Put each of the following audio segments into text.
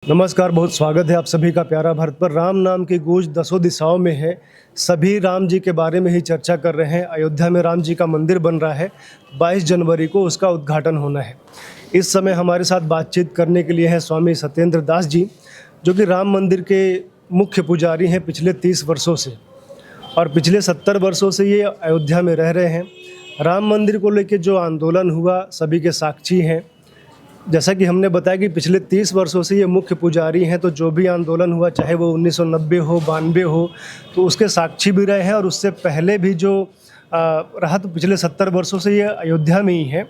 नमस्कार, बहुत स्वागत है आप सभी का प्यारा भारत पर। राम नाम की गूंज दसों दिशाओं में है। सभी राम जी के बारे में ही चर्चा कर रहे हैं। अयोध्या में राम जी का मंदिर बन रहा है। 22 जनवरी को उसका उद्घाटन होना है। इस समय हमारे साथ बातचीत करने के लिए हैं स्वामी सत्येंद्र दास जी, जो कि राम मंदिर के मुख्य पुजारी हैं पिछले 30 वर्षों से, और पिछले 70 वर्षों से ये अयोध्या में रह रहे हैं। राम मंदिर को लेकर जो आंदोलन हुआ सभी के साक्षी हैं। जैसा कि हमने बताया कि पिछले 30 वर्षों से ये मुख्य पुजारी हैं, तो जो भी आंदोलन हुआ, चाहे वो 1990 हो, 92 हो, तो उसके साक्षी भी रहे हैं। और उससे पहले भी जो रहा, तो पिछले 70 वर्षों से ये अयोध्या में ही है।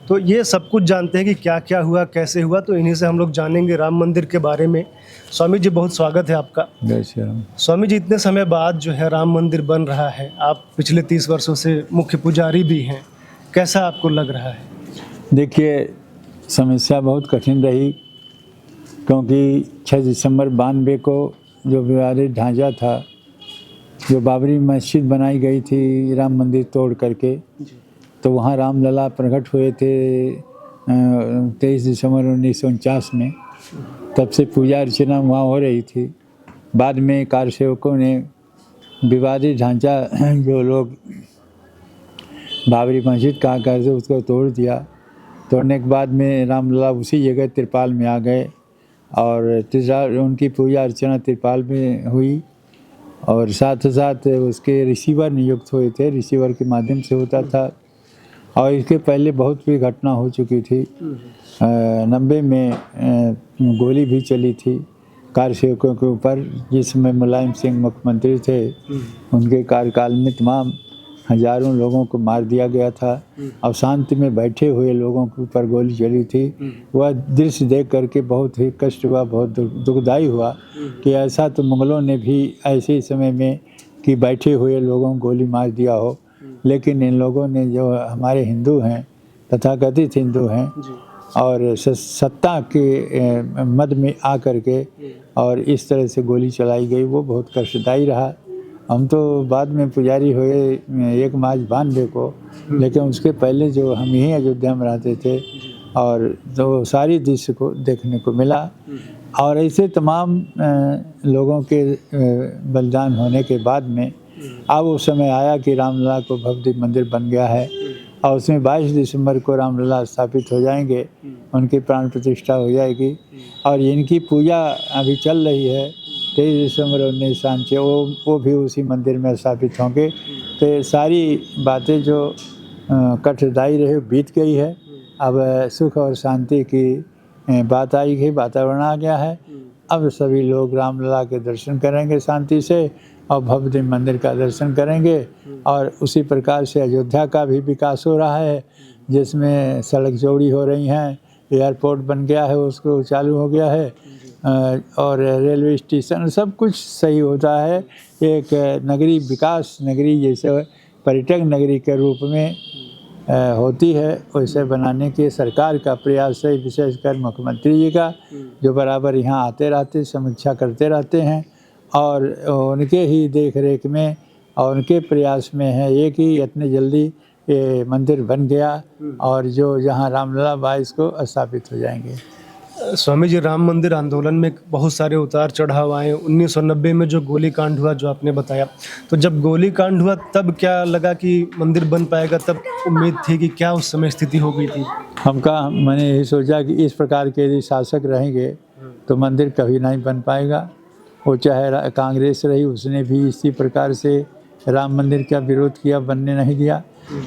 तो ये सब कुछ जानते हैं कि क्या क्या हुआ, कैसे हुआ। तो इन्हीं से हम लोग जानेंगे राम मंदिर के बारे में। स्वामी जी, बहुत स्वागत है आपका। जय श्री राम। स्वामी जी, इतने समय बाद जो है राम मंदिर बन रहा है, आप पिछले 30 वर्षों से मुख्य पुजारी भी हैं, कैसा आपको लग रहा है? देखिए, समस्या बहुत कठिन रही, क्योंकि 6 दिसंबर 92 को जो विवादित ढांचा था, जो बाबरी मस्जिद बनाई गई थी राम मंदिर तोड़ करके, तो वहाँ रामलला प्रकट हुए थे 23 दिसंबर 1949 में। तब से पूजा अर्चना वहाँ हो रही थी। बाद में कारसेवकों ने विवादित ढांचा जो लोग बाबरी मस्जिद कहा करते उसको तोड़ दिया। तोड़ने के बाद में रामलला उसी जगह तिरपाल में आ गए और उनकी पूजा अर्चना तिरपाल में हुई। और साथ साथ उसके रिसीवर नियुक्त हुए थे, रिसीवर के माध्यम से होता था। और इसके पहले बहुत भी घटना हो चुकी थी। 90 में गोली भी चली थी कारसेवकों के ऊपर, जिसमें मुलायम सिंह मुख्यमंत्री थे। उनके कार्यकाल में तमाम हजारों लोगों को मार दिया गया था और शांति में बैठे हुए लोगों के ऊपर गोली चली थी। वह दृश्य देख करके बहुत ही कष्ट हुआ, बहुत दुखदाई हुआ कि ऐसा तो मुगलों ने भी ऐसे ही समय में कि बैठे हुए लोगों को गोली मार दिया हो। लेकिन इन लोगों ने, जो हमारे हिंदू हैं, तथाकथित हिंदू हैं, और सत्ता के मद में आ करके और इस तरह से गोली चलाई गई, वो बहुत कष्टदायी रहा। हम तो बाद में पुजारी हुए 1 मार्च 92 को, लेकिन उसके पहले जो हम यहीं अयोध्या में रहते थे, और तो सारी दृश्य को देखने को मिला। और ऐसे तमाम लोगों के बलिदान होने के बाद में अब वो समय आया कि रामलला को भव्य मंदिर बन गया है, और उसमें 22 दिसंबर को रामलला स्थापित हो जाएंगे, उनकी प्राण प्रतिष्ठा हो जाएगी। और इनकी पूजा अभी चल रही है 23 दिसंबर 1996, वो भी उसी मंदिर में स्थापित होंगे। तो ये सारी बातें जो कठिनाई रही बीत गई है। अब सुख और शांति की बात आई है, वातावरण आ गया है। अब सभी लोग रामलला के दर्शन करेंगे शांति से, और भव्य मंदिर का दर्शन करेंगे। और उसी प्रकार से अयोध्या का भी विकास हो रहा है, जिसमें सड़क चौड़ी हो रही हैं, एयरपोर्ट बन गया है, उसको चालू हो गया है, और रेलवे स्टेशन, सब कुछ सही होता है। एक नगरी, विकास नगरी जैसे पर्यटक नगरी के रूप में होती है, वैसे बनाने के सरकार का प्रयास है, विशेषकर मुख्यमंत्री जी का, जो बराबर यहाँ आते रहते, समीक्षा करते रहते हैं। और उनके ही देख रेख में और उनके प्रयास में है ये कि इतने जल्दी ये मंदिर बन गया, और जो जहाँ रामलला 22 को स्थापित हो जाएंगे। स्वामी जी, राम मंदिर आंदोलन में बहुत सारे उतार चढ़ाव आए। 1990 में जो गोली कांड हुआ, जो आपने बताया, तो जब गोली कांड हुआ तब क्या लगा कि मंदिर बन पाएगा? तब उम्मीद थी कि क्या उस समय स्थिति हो गई थी? मैंने यही सोचा कि इस प्रकार के यदि शासक रहेंगे तो मंदिर कभी नहीं बन पाएगा। वो चाहे कांग्रेस रही, उसने भी इसी प्रकार से राम मंदिर का विरोध किया, बनने नहीं दिया।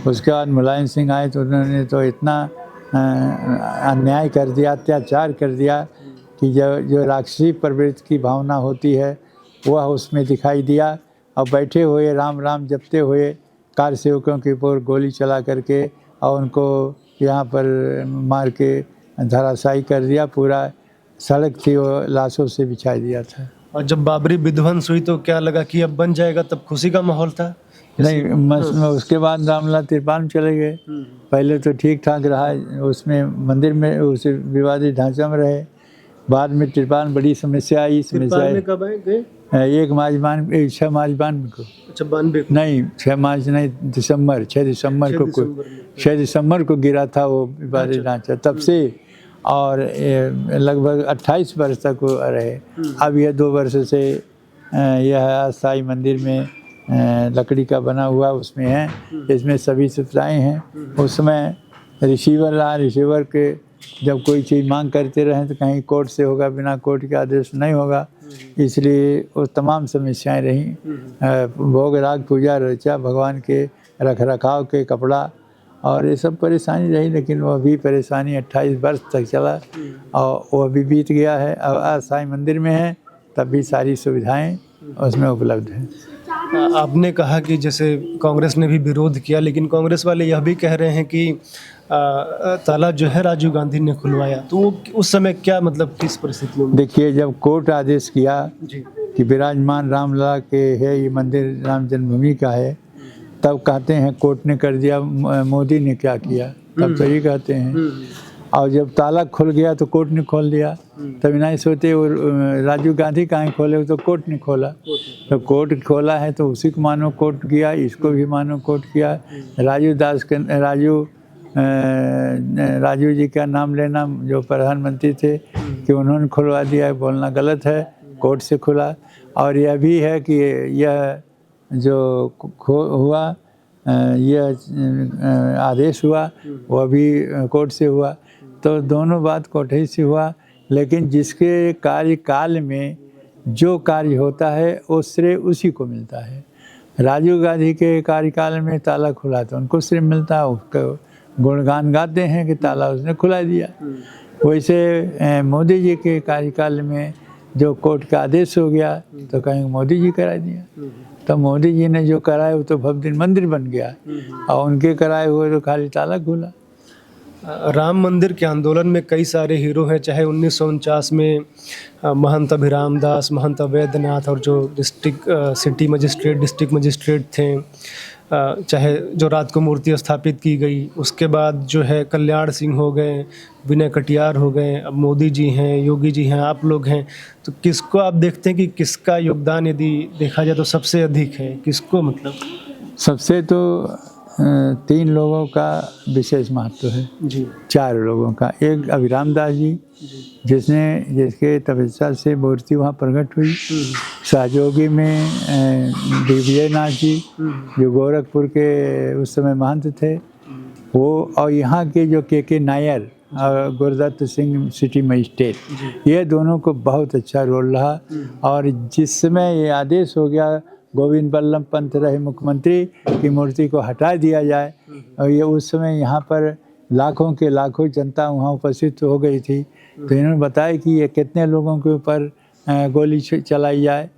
उसके बाद मुलायम सिंह आए तो उन्होंने तो इतना अन्याय कर दिया, अत्याचार कर दिया कि जो राक्षसी प्रवृत्ति की भावना होती है वह उसमें दिखाई दिया। और बैठे हुए राम राम जपते हुए कारसेवकों के ऊपर गोली चला करके और उनको यहाँ पर मार के धराशायी कर दिया। पूरा सड़क थी वो लाशों से बिछा दिया था। और जब बाबरी विध्वंस हुई तो क्या लगा कि अब बन जाएगा? तब खुशी का माहौल था? नहीं, उसके बाद रामलला तिरपाल में चले गए। पहले तो ठीक ठाक रहा, उसमें मंदिर में उस विवादित ढांचा में रहे। बाद में तिरपाल बड़ी समस्या आई। कब आए गए? 6 मार्च 92 को। अच्छा, 92 नहीं, 6 मार्च नहीं, दिसंबर 6 दिसंबर को 6 दिसंबर को गिरा था वो विवादित ढांचा। तब से और लगभग 28 वर्ष तक वो रहे। अब यह 2 वर्ष से यह अस्थाई मंदिर में लकड़ी का बना हुआ उसमें है। इसमें सभी सुविधाएं हैं। उस समय रिसीवर रहा, रिसीवर के जब कोई चीज़ मांग करते रहें तो कहीं कोर्ट से होगा, बिना कोर्ट के आदेश नहीं होगा, इसलिए वो तमाम समस्याएं रहीं। भोग राग पूजा अर्चा, भगवान के रख रखाव के कपड़ा और ये सब परेशानी रही, लेकिन वह भी परेशानी 28 वर्ष तक चला और वह भी बीत गया है। अब अस्थाई मंदिर में है, तब भी सारी सुविधाएं उसमें उपलब्ध हैं। आपने कहा कि जैसे कांग्रेस ने भी विरोध किया, लेकिन कांग्रेस वाले यह भी कह रहे हैं कि ताला जो है राजीव गांधी ने खुलवाया, तो वो उस समय क्या मतलब किस परिस्थितियों में? देखिए, जब कोर्ट आदेश किया जी कि विराजमान रामलला के है, ये मंदिर राम जन्मभूमि का है, तब कहते हैं कोर्ट ने कर दिया, मोदी ने क्या किया, तब तो ये कहते हैं। और जब ताला खुल गया तो कोर्ट ने खोल दिया, तब नहीं सोचते और राजीव गांधी कहाँ खोले, तो कोर्ट ने खोला। तो कोर्ट खोला है तो उसी को मानो कोर्ट किया, इसको भी मानो कोर्ट किया। राजू जी का नाम लेना, जो प्रधानमंत्री थे, कि उन्होंने खुलवा दिया है, बोलना गलत है। कोर्ट से खुला। और यह भी है कि यह जो हुआ, यह आदेश हुआ, वह भी कोर्ट से हुआ। तो दोनों बात कोर्ट ही से हुआ। लेकिन जिसके कार्यकाल में जो कार्य होता है वो श्रेय उसी को मिलता है। राजीव गांधी के कार्यकाल में ताला खुला तो उनको श्रेय मिलता है, उसको गुणगान गाते हैं कि ताला उसने खुला दिया। वैसे मोदी जी के कार्यकाल में जो कोर्ट का आदेश हो गया तो कहेंगे मोदी जी करा दिया। तो मोदी जी ने जो कराया वो तो भव्य मंदिर बन गया, और उनके कराए हुए तो खाली ताला खुला। राम मंदिर के आंदोलन में कई सारे हीरो हैं, चाहे 1949 में महंत अभिराम दास, महंत अवैधनाथ और जो डिस्ट्रिक्ट मजिस्ट्रेट थे, चाहे जो रात को मूर्ति स्थापित की गई, उसके बाद जो है कल्याण सिंह हो गए, विनय कटियार हो गए, अब मोदी जी हैं, योगी जी हैं, आप लोग हैं। तो किसको आप देखते हैं कि किसका योगदान यदि देखा जाए तो सबसे अधिक है, किसको मतलब? सबसे तो 3 लोगों का विशेष महत्व है जी। 4 लोगों का। एक अभिराम दास जी, जिसके तपस्या से मूर्ति वहाँ प्रकट हुई। सहयोगी में दिग्विजयनाथ जी, जो गोरखपुर के उस समय महंत थे, वो, और यहाँ के जो के नायर और गुरुदत्त सिंह सिटी मजिस्ट्रेट, ये दोनों को बहुत अच्छा रोल रहा। और जिस समय ये आदेश हो गया गोविंद बल्लभ पंत रहे मुख्यमंत्री की मूर्ति को हटा दिया जाए, और ये उस समय यहाँ पर लाखों के लाखों जनता वहाँ उपस्थित हो गई थी। तो इन्होंने बताया कि ये कितने लोगों के ऊपर गोली चलाई जाए।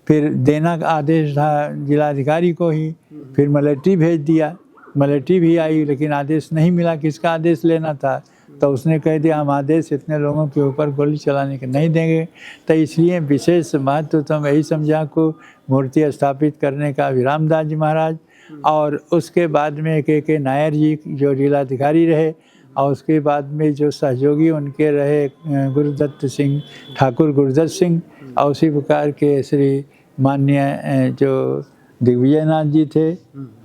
फिर देना का आदेश था जिलाधिकारी को ही, फिर मिलिट्री भेज दिया। मिलिट्री भी आई, लेकिन आदेश नहीं मिला किसका आदेश लेना था। तो उसने कह दिया हम आदेश इतने लोगों के ऊपर गोली चलाने के नहीं देंगे। तो इसलिए विशेष महत्व तो मैं यही समझा को मूर्ति स्थापित करने का अभिराम दास जी महाराज, और उसके बाद में के नायर जी जो जिलाधिकारी रहे, और उसके बाद में जो सहयोगी उनके रहे गुरुदत्त सिंह, ठाकुर गुरुदत्त सिंह, और उसी प्रकार के श्री माननीय जो दिग्विजयनाथ जी थे।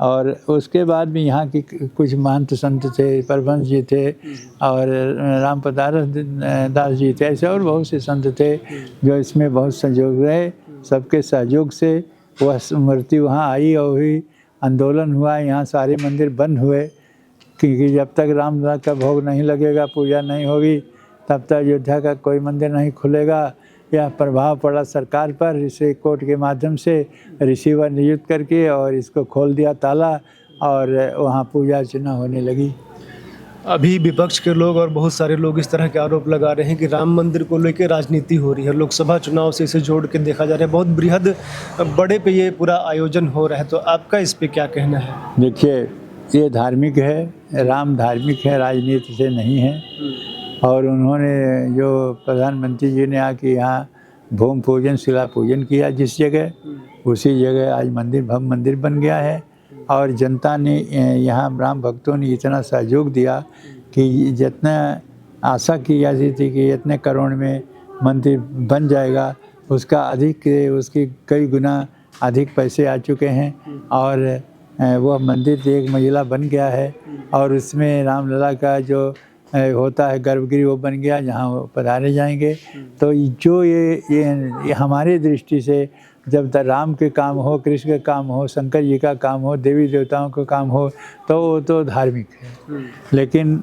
और उसके बाद भी यहाँ की कुछ महंत संत थे, परमहंस जी थे, और राम पदारस दास जी थे, ऐसे और बहुत से संत थे जो इसमें बहुत सहयोग रहे। सबके सहयोग से वह मूर्ति वहाँ आई और हुई, आंदोलन हुआ, यहाँ सारे मंदिर बंद हुए, क्योंकि जब तक रामलला का भोग नहीं लगेगा, पूजा नहीं होगी, तब तक अयोध्या का कोई मंदिर नहीं खुलेगा। यह प्रभाव पड़ा सरकार पर। इसे कोर्ट के माध्यम से रिसीवर नियुक्त करके और इसको खोल दिया ताला, और वहाँ पूजा अर्चना होने लगी। अभी विपक्ष के लोग और बहुत सारे लोग इस तरह के आरोप लगा रहे हैं कि राम मंदिर को लेकर राजनीति हो रही है, लोकसभा चुनाव से इसे जोड़ के देखा जा रहा है, बहुत बृहद बड़े पे ये पूरा आयोजन हो रहा है। तो आपका इस पे क्या कहना है? देखिए, ये धार्मिक है, राम धार्मिक है, राजनीति से नहीं है। और उन्होंने जो प्रधानमंत्री जी ने आके यहाँ भूमि पूजन, शिला पूजन किया जिस जगह, उसी जगह आज मंदिर, भव्य मंदिर बन गया है। और जनता ने यहाँ राम भक्तों ने इतना सहयोग दिया कि जितना आशा की जाती थी कि इतने करोड़ में मंदिर बन जाएगा, उसका अधिक, उसकी कई गुना अधिक पैसे आ चुके हैं। और वह मंदिर 1 मंजिला बन गया है, और उसमें रामलला का जो होता है गर्भगृह वो बन गया जहाँ वो पधारे जाएंगे। तो जो ये हमारे दृष्टि से जब तक राम के काम हो, कृष्ण के काम हो, शंकर जी का काम हो, देवी देवताओं का काम हो, तो वो तो धार्मिक है। लेकिन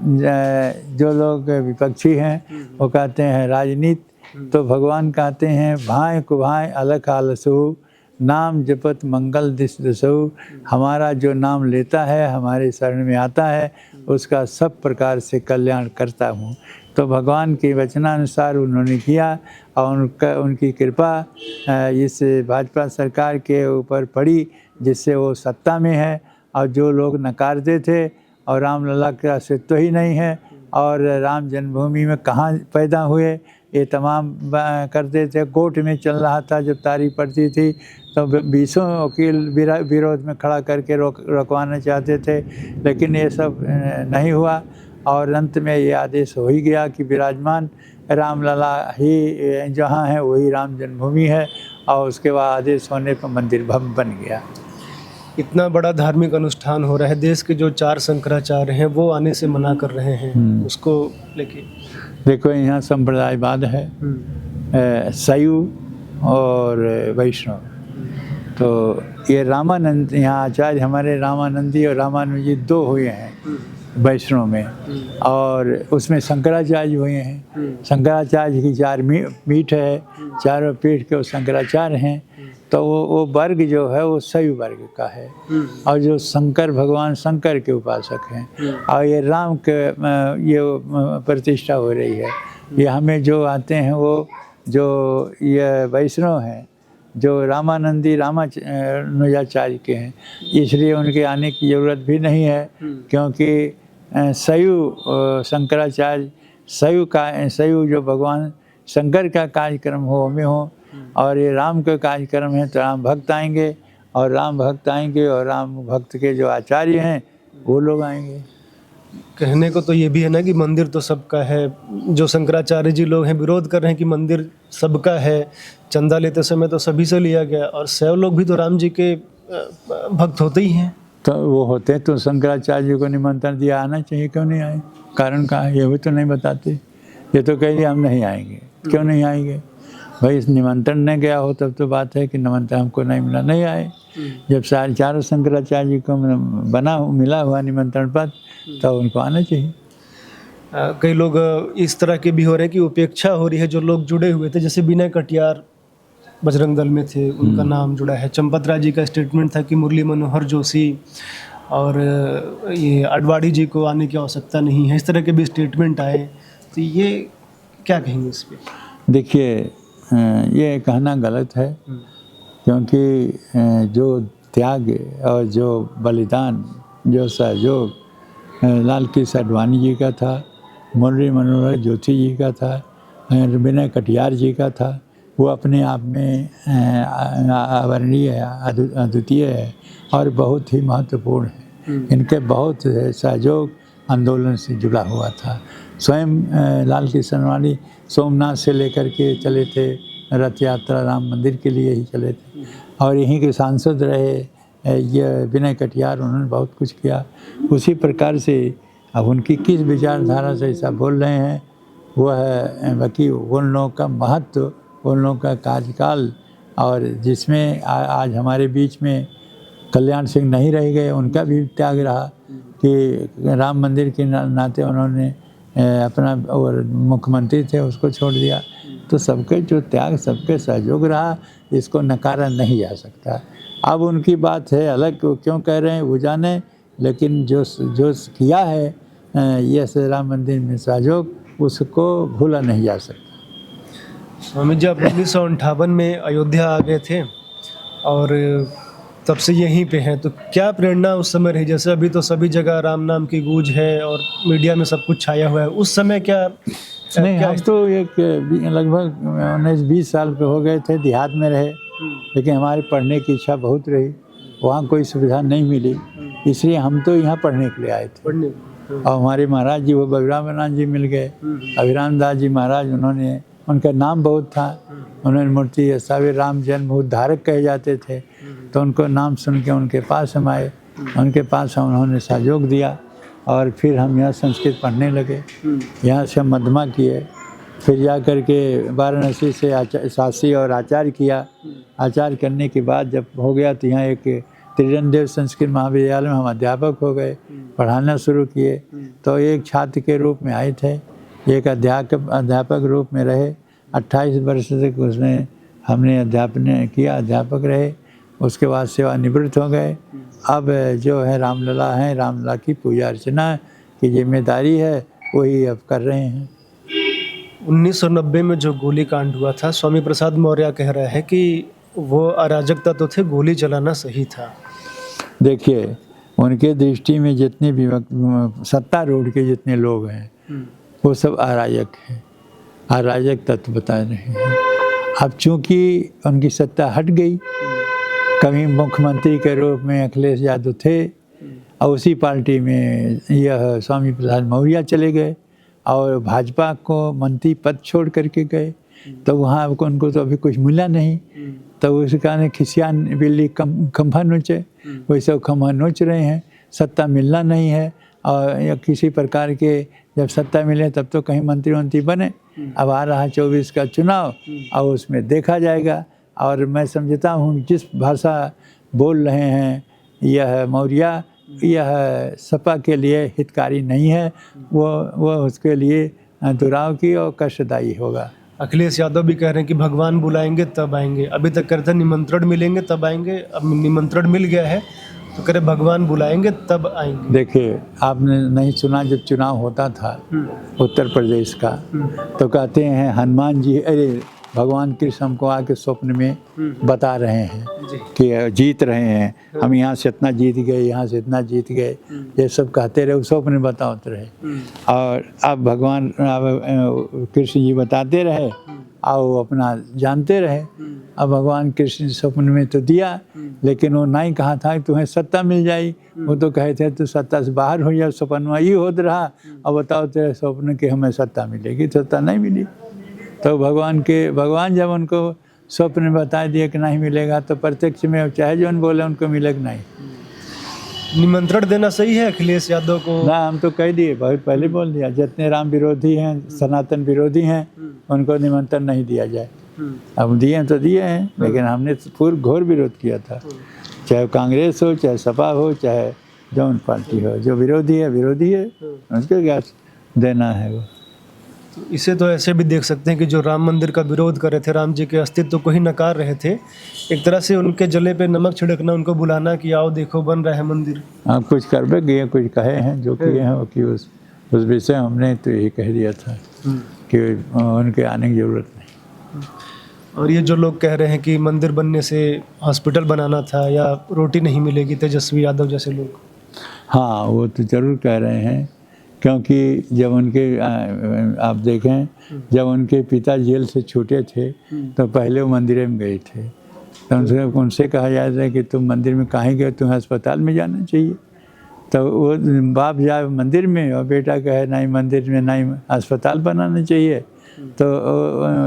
जो लोग विपक्षी हैं वो कहते हैं राजनीति, तो भगवान कहते हैं भाएँ कुभाएँ अलख आलसु, नाम जपत मंगल दिस दसु। हमारा जो नाम लेता है, हमारे शरण में आता है, उसका सब प्रकार से कल्याण करता हूँ। तो भगवान के वचनानुसार उन्होंने किया और उनकी कृपा इस भाजपा सरकार के ऊपर पड़ी, जिससे वो सत्ता में है। और जो लोग नकारते थे और रामलला का अस्तित्व ही नहीं है और राम जन्मभूमि में कहाँ पैदा हुए, ये तमाम करते थे। कोर्ट में चल रहा था जब तारीख पड़ती थी तो 20 वकील विरोध में खड़ा करके रोकवाना चाहते थे, लेकिन ये सब नहीं हुआ। और अंत में ये आदेश हो ही गया कि विराजमान रामलला ही जहाँ है वही राम जन्मभूमि है। और उसके बाद आदेश होने पर मंदिर भव्य बन गया। इतना बड़ा धार्मिक अनुष्ठान हो रहा है, देश के जो 4 शंकराचार्य हैं वो आने से मना कर रहे हैं, उसको लेके देखो यहाँ संप्रदायवाद है, शैव और वैष्णव। तो ये रामानंद यहाँ आचार्य हमारे रामानंदी और रामानुजी 2 हुए हैं वैष्णव में, और उसमें शंकराचार्य हुए हैं। शंकराचार्य की 4 पीठ है, चारों पीठ के वो शंकराचार्य हैं। तो वो वर्ग जो है वो शैव वर्ग का है, और जो शंकर भगवान शंकर के उपासक हैं। और ये राम के ये प्रतिष्ठा हो रही है। ये हमें जो आते हैं वो जो ये वैष्णव हैं, जो रामानंदी रामानुजाचार्य के हैं, इसलिए उनके आने की ज़रूरत भी नहीं है, क्योंकि शैव शंकराचार्य शैव जो भगवान शंकर का कार्यक्रम हो में हो, और ये राम का कार्यक्रम है तो राम भक्त आएंगे, और राम भक्त आएंगे और राम भक्त के जो आचार्य हैं वो लोग आएंगे। कहने को तो ये भी है ना कि मंदिर तो सबका है। जो शंकराचार्य जी लोग हैं विरोध कर रहे हैं कि मंदिर सबका है, चंदा लेते समय तो सभी से लिया गया, और शैव लोग भी तो राम जी के भक्त होते ही हैं। तो वो होते तो शंकराचार्य जी को निमंत्रण दिया, आना चाहिए, क्यों नहीं आए? कारण कहाँ है ये भी तो नहीं बताते। ये तो कह दिया हम नहीं आएंगे, क्यों नहीं आएंगे भाई? इस निमंत्रण नहीं गया हो तब तो बात है कि निमंत्रण हमको नहीं मिला, नहीं आए। जब 4 शंकराचार्य जी को मिला हुआ निमंत्रण पत्र तो उनको आना चाहिए। कई लोग इस तरह के भी हो रहे हैं कि उपेक्षा हो रही है। जो लोग जुड़े हुए थे, जैसे विनय कटियार बजरंग दल में थे, उनका नाम जुड़ा है। चंपत राय जी का स्टेटमेंट था कि मुरली मनोहर जोशी और ये अडवाणी जी को आने की आवश्यकता नहीं है। इस तरह के भी स्टेटमेंट आए, तो ये क्या कहेंगे इस पर? देखिए, ये कहना गलत है, क्योंकि जो त्याग और जो बलिदान, जो सहयोग लाल कृष्ण आडवाणी जी का था, मुरली मनोहर जोशी जी का था, विनय कटियार जी का था, वो अपने आप में अवर्णीय है, अद्वितीय है और बहुत ही महत्वपूर्ण है। इनके बहुत सहयोग आंदोलन से जुड़ा हुआ था। स्वयं लाल कृष्ण आडवाणी सोमनाथ से लेकर के चले थे, रथ यात्रा राम मंदिर के लिए ही चले थे, और यहीं के सांसद रहे। ये विनय कटियार, उन्होंने बहुत कुछ किया। उसी प्रकार से अब उनकी किस विचारधारा से ऐसा बोल रहे हैं, वह है बाकी उन लोगों का महत्व, उन लोगों का कार्यकाल, और जिसमें आज हमारे बीच में कल्याण सिंह नहीं रह गए, उनका भी त्याग रहा कि राम मंदिर के नाते उन्होंने अपना, और मुख्यमंत्री थे उसको छोड़ दिया। तो सबके जो त्याग, सबके सहयोग रहा, इसको नकारा नहीं जा सकता। अब उनकी बात है अलग, वो क्यों कह रहे हैं वो जाने, लेकिन जो किया है ये राम मंदिर में सहयोग, उसको भूला नहीं जा सकता। स्वामी जी, आप 1958 में अयोध्या आ गए थे और तब से यहीं पे हैं, तो क्या प्रेरणा उस समय रही? जैसे अभी तो सभी जगह राम नाम की गूंज है और मीडिया में सब कुछ छाया हुआ है, उस समय क्या? नहीं, हम तो एक लगभग 19-20 साल के हो गए थे, देहात में रहे, लेकिन हमारे पढ़ने की इच्छा बहुत रही। वहाँ कोई सुविधा नहीं मिली, इसलिए हम तो यहाँ पढ़ने के लिए आए थे। और हमारे महाराज जी, वो बलराम जी मिल गए, अभिराम दास जी महाराज, उन्होंने, उनका नाम बहुत था, उन्होंने मूर्ति सावे राम जन्म उद्धारक कहे जाते थे, तो उनको नाम सुन के उनके पास हम आए, उनके पास उन्होंने सहयोग दिया। और फिर हम यहाँ संस्कृत पढ़ने लगे। यहाँ से हम मध्यमा किए, फिर जा कर के वाराणसी से शासी और आचार्य किया। आचार्य करने के बाद जब हो गया तो यहाँ एक त्रिजन देव संस्कृत महाविद्यालय में हम अध्यापक हो गए, पढ़ाना शुरू किए। तो एक छात्र के रूप में आए थे, एक अध्यापक रूप में रहे। 28 वर्ष तक उसमें हमने अध्यापन किया, अध्यापक रहे। उसके बाद सेवानिवृत्त हो गए। अब जो है रामलला हैं, रामलला की पूजा अर्चना की जिम्मेदारी है, वही अब कर रहे हैं। 1990 में जो गोलीकांड हुआ था, स्वामी प्रसाद मौर्य कह रहे हैं कि वो अराजकता तो थे, गोली चलाना सही था। देखिए, उनके दृष्टि में जितने भी सत्तारूढ़ के जितने लोग हैं वो सब अराजक हैं, अराजक तत्व बता रहे हैं। अब चूंकि उनकी सत्ता हट गई, कभी मुख्यमंत्री के रूप में अखिलेश यादव थे और उसी पार्टी में यह स्वामी प्रसाद मौर्य चले गए और भाजपा को मंत्री पद छोड़ करके गए, तो वहाँ उनको तो अभी कुछ मिला नहीं। तो उस कारण खिसियान बिल्ली खम्भा नोचे, वैसे वो खम्भा नोच रहे हैं। सत्ता मिलना नहीं है और या किसी प्रकार के जब सत्ता मिले तब तो कहीं मंत्री बने। अब आ रहा 24 का चुनाव और उसमें देखा जाएगा। और मैं समझता हूँ जिस भाषा बोल रहे हैं यह मौर्य, यह सपा के लिए हितकारी नहीं है, वो उसके लिए दुराव की और कष्टदायी होगा। अखिलेश यादव भी कह रहे हैं कि भगवान बुलाएंगे तब आएंगे। अभी तक कहते हैं निमंत्रण मिलेंगे तब आएंगे, अब निमंत्रण मिल गया है तो कह रहे भगवान बुलाएंगे तब आएंगे। देखिए, आपने नहीं सुना जब चुनाव होता था उत्तर प्रदेश का, तो कहते हैं हनुमान जी, अरे भगवान कृष्ण हमको आके स्वप्न में बता रहे हैं कि जीत रहे हैं, हम यहाँ से इतना जीत गए, यहाँ से इतना जीत गए, ये सब कहते रहे, स्वप्न में बताते रहे। और अब भगवान कृष्ण जी बताते रहे और वो अपना जानते रहे। अब भगवान कृष्ण स्वप्न में तो दिया, लेकिन वो नहीं कहा था कि तुम्हें सत्ता मिल जाए, वो तो कहे थे तो सत्ता से बाहर हो जाए, स्वप्न में ही होता रहा। और बताओ तेरे स्वप्न कि हमें सत्ता मिलेगी, सत्ता नहीं मिली। तो भगवान जब उनको स्वप्न में बता दिया कि नहीं मिलेगा, तो प्रत्यक्ष में चाहे जो बोले उनको मिलेगा नहीं। निमंत्रण देना सही है अखिलेश यादव को? ना, हम तो कह दिए, बहुत पहले बोल दिया, जितने राम विरोधी हैं, सनातन विरोधी हैं, उनको निमंत्रण नहीं दिया जाए। अब दिए तो दिए हैं, लेकिन हमने पूर्ण घोर विरोध किया था। चाहे कांग्रेस हो, चाहे सपा हो, चाहे जौन पार्टी हो, जो विरोधी है उसको क्या देना है वो। तो इसे तो ऐसे भी देख सकते हैं कि जो राम मंदिर का विरोध कर रहे थे, राम जी के अस्तित्व को ही नकार रहे थे, एक तरह से उनके जले पे नमक छिड़कना, उनको बुलाना कि आओ देखो बन रहा है मंदिर। हाँ, कुछ करवे गए, कुछ कहे हैं, जो किए हैं वो कि उस विषय हमने तो यही कह दिया था कि उनके आने की जरूरत नहीं। और ये जो लोग कह रहे हैं कि मंदिर बनने से हॉस्पिटल बनाना था या रोटी नहीं मिलेगी, तेजस्वी यादव जैसे लोग, हाँ वो तो ज़रूर कह रहे हैं, क्योंकि जब उनके आप देखें, जब उनके पिता जेल से छूटे थे तो पहले वो मंदिर में गए थे। तो उनसे कहा जाता है कि तुम मंदिर में काहे गए, तुम्हें अस्पताल में जाना चाहिए। तो वो बाप जाए मंदिर में और बेटा कहे नहीं मंदिर में नहीं, अस्पताल बनाना चाहिए। तो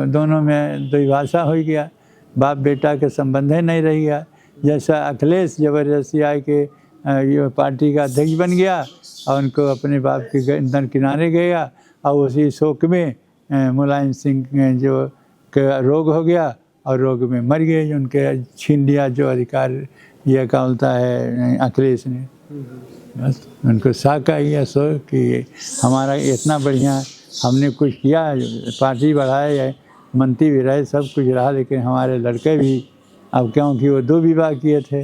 दोनों में द्विभाषा हो गया, बाप बेटा के संबंध ही नहीं रह गया। जैसा अखिलेश जबरदस्ती आए के ये पार्टी का अध्यक्ष बन गया और उनको अपने बाप के अंदर किनारे गया, और उसी शोक में मुलायम सिंह जो का रोग हो गया और रोग में मर गए, उनके छीन लिया जो अधिकार यह का बोलता है अखिलेश ने। बस उनको साक आ गया सो कि हमारा इतना बढ़िया हमने कुछ किया, पार्टी बढ़ाए, मंत्री भी रहे, सब कुछ रहा, लेकिन हमारे लड़के भी, अब क्योंकि वो 2 विवाह किए थे,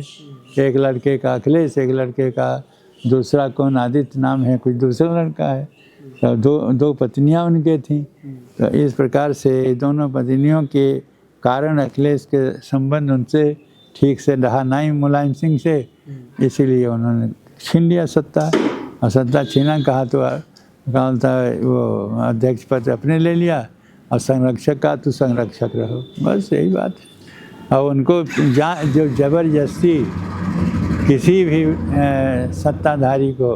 एक लड़के का अखिलेश, एक लड़के का दूसरा कौन आदित्य नाम है, कुछ दूसरा लड़का है। तो दो पत्नियां उनके थीं। तो इस प्रकार से दोनों पत्नियों के कारण अखिलेश के संबंध उनसे ठीक से रहा नहीं, मुलायम सिंह से, इसीलिए उन्होंने छीन लिया सत्ता। और सत्ता छीना कहा तो बोलता वो अध्यक्ष पद अपने ले लिया, और संरक्षक का तो संरक्षक रहो, बस यही बात है। और उनको जो ज़बरदस्ती किसी भी सत्ताधारी को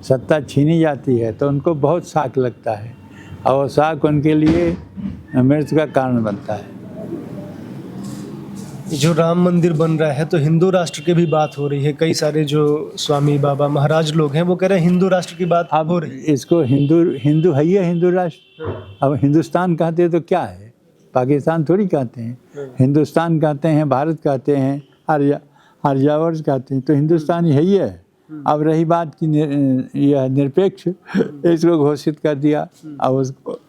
सत्ता छीनी जाती है तो उनको बहुत शाक लगता है, और वो शाक उनके लिए मृत्यु का कारण बनता है। जो राम मंदिर बन रहा है तो हिंदू राष्ट्र की भी बात हो रही है। कई सारे जो स्वामी बाबा महाराज लोग हैं वो कह रहे हैं हिंदू राष्ट्र की बात अब हो रही है। इसको हिंदू है ही है, हिंदू राष्ट्र। अब हिंदुस्तान कहते हैं तो क्या है, पाकिस्तान थोड़ी कहते हैं। हिंदुस्तान कहते हैं, भारत कहते हैं, आर्यावर्त कहते हैं, तो हिंदुस्तान यही है। अब रही बात की यह निरपेक्ष, इसको घोषित कर दिया। अब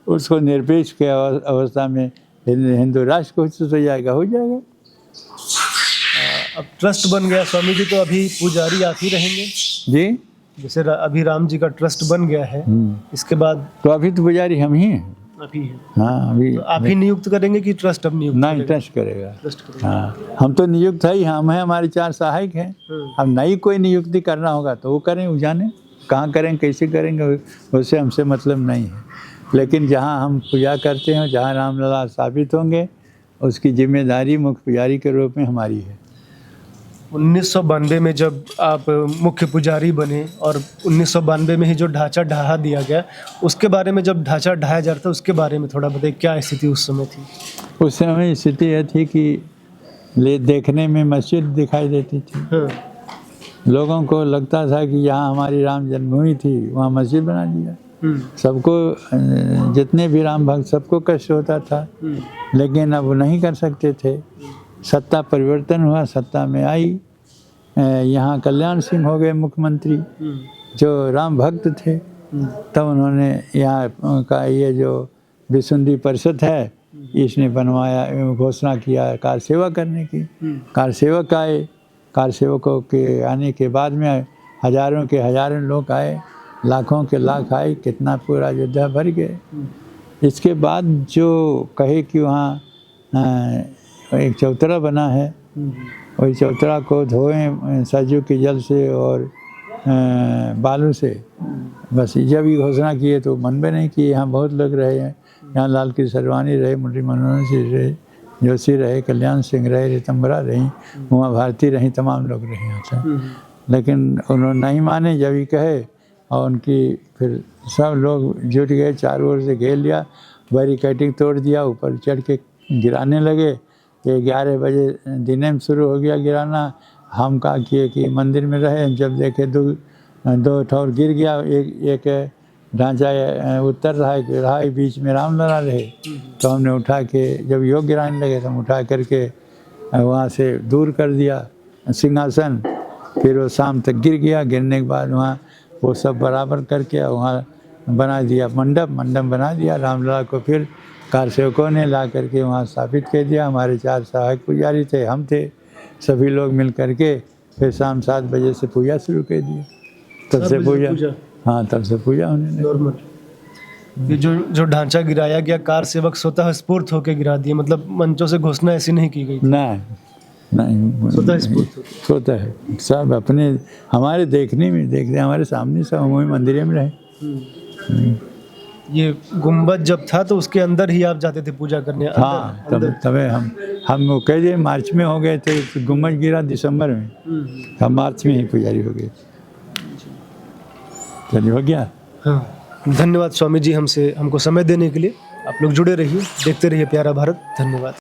उसको निरपेक्ष के अवस्था में हिंदू राष्ट्र घोषित हो जाएगा, हो जाएगा। अब ट्रस्ट बन गया स्वामी जी, तो अभी पुजारी आप ही रहेंगे जी, जैसे अभी राम जी का ट्रस्ट बन गया है, इसके बाद तो अभी तो पुजारी हम ही हैं। आप ही हैं। हाँ, अभी तो आप ही नियुक्त करेंगे कि ट्रस्ट अब नियुक्त नहीं, करेगा? ट्रस्ट करेगा। ट्रस्ट करेगा। हाँ, हम तो नियुक्त है ही, हम हैं, हमारे 4 सहायक हैं। अब नई कोई नियुक्ति करना होगा तो वो करें, वो जाने कहाँ करें, कैसे करेंगे, उससे हमसे मतलब नहीं है। लेकिन जहाँ हम पूजा करते हैं, जहाँ रामलला स्थापित होंगे, उसकी जिम्मेदारी मुख्य पुजारी के रूप में हमारी है। 1992 में जब आप मुख्य पुजारी बने और 1992 में ही जो ढांचा ढहा दिया गया, उसके बारे में, जब ढांचा ढाया जा रहा था उसके बारे में थोड़ा बताइए, क्या स्थिति उस समय थी? उस समय स्थिति यह थी कि देखने में मस्जिद दिखाई देती थी। हाँ। लोगों को लगता था कि यहाँ हमारी राम जन्मभूमि थी, वहाँ मस्जिद बना दिया। सबको, जितने भी राम भक्त, सबको कष्ट होता था, लेकिन अब वो नहीं कर सकते थे। सत्ता परिवर्तन हुआ, सत्ता में आई, यहाँ कल्याण सिंह हो गए मुख्यमंत्री, जो राम भक्त थे। तब उन्होंने यहाँ का ये जो विसुंदी परिषद है, इसने बनवाया, घोषणा किया कार सेवा करने की। कार सेवक आए, कार सेवकों के आने के बाद में हजारों के हजारों लोग आए, लाखों के लाख आए, कितना पूरा अयोध्या भर गए। इसके बाद जो कहे कि वहाँ एक चौतरा बना है, वही चौतरा को धोएं सरजू के जल से और बालू से, बस जब ये घोषणा किए तो मन में नहीं कि यहाँ बहुत लोग रहे हैं। यहाँ लाल कृष्ण सरवानी रहे, मुरली मनोहर सिंह रहे, जोशी रहे, कल्याण सिंह रहे, रितम्बरा रही, उमा भारती रही, तमाम लोग रहे यहाँ से। लेकिन उन्होंने नहीं माने, जब ही कहे, और उनकी फिर सब लोग जुट गए, चारों ओर से घेर लिया, बैरिकेडिंग तोड़ दिया, ऊपर चढ़ के गिराने लगे। 11 बजे दिन में शुरू हो गया गिराना। हम कहा किए कि मंदिर में रहे, जब देखे दो ठौर गिर गया, एक ढांचा उत्तर रहा, बीच में रामलला रहे। तो हमने उठा के, जब योग गिराने लगे तो हम उठा करके वहाँ से दूर कर दिया सिंहासन। फिर वो शाम तक गिर गया, गिरने के बाद वहाँ वो सब बराबर करके वहाँ बना दिया मंडप बना दिया। रामलला को फिर कार सेवकों ने ला करके वहाँ स्थापित कर दिया। हमारे 4 सहायक पुजारी थे, हम थे, सभी लोग मिल करके फिर शाम 7 बजे से पूजा शुरू कर दी। तब से पूजा, हाँ, तब से पूजा होने लगी। नॉर्मल। ये जो ढांचा गिराया गया, कार सेवक स्वतः स्फूर्त होकर गिरा दिए, मतलब मंचों से घोषणा ऐसी नहीं की गई थी? नहीं, स्वतः स्फूर्त स्वतः है। सब अपने हमारे देखने हमारे सामने सब हम मंदिर में रहे। ये गुम्बद जब था तो उसके अंदर ही आप जाते थे पूजा करने? हाँ, तब हम कई दिन मार्च में हो गए थे, तो गुम्बद गिरा दिसंबर में, हम मार्च में ही पुजारी हो गए। चलिए, हो गया। हाँ, धन्यवाद स्वामी जी हमको समय देने के लिए। आप लोग जुड़े रहिए, देखते रहिए प्यारा भारत। धन्यवाद।